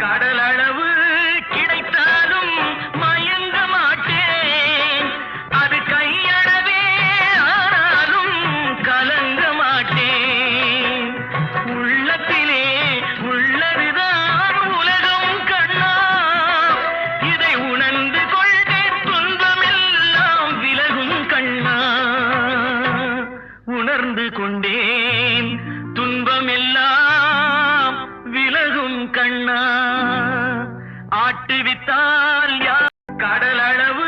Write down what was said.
கடலளவு கிடைத்தாலும் மயங்க மாட்டேன். அது கையளவே ஆனாலும் கலங்க மாட்டேன். உள்ளத்திலே உள்ளதுதான் உலகம் கண்ணா, இதை உணர்ந்து கொண்டே துன்பமெல்லாம் விலகும் கண்ணா. உணர்ந்து கொண்டேன் துன்பமெல்லாம் விலகும் கண்ணா. ஆட்டுவித்தால் யார் கடலளவு